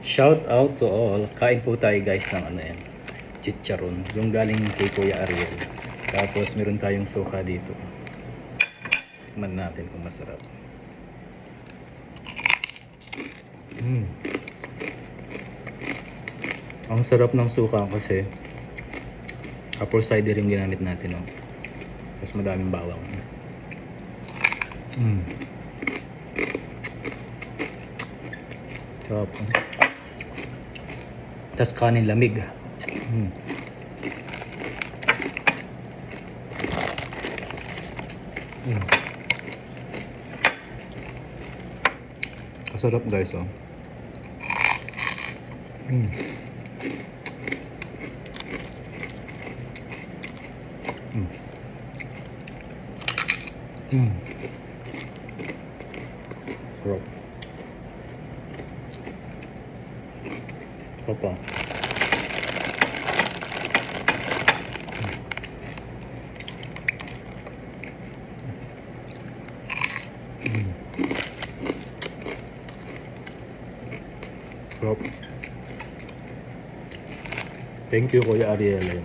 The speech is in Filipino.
Shout out to all. Kain po tayo guys ng ano yan, chicharon. Yung galing kay Kuya Ariel. Tapos meron tayong suka dito. Tikman natin kung masarap. Ang sarap ng suka kasi apple cider yung ginamit natin, no? Tapos madaming bawang. Sarap. Tapos kanin lamig. Masarap guys, oh. Sarap. Sarap pa. Sarap. Thank you Kuya Ariel.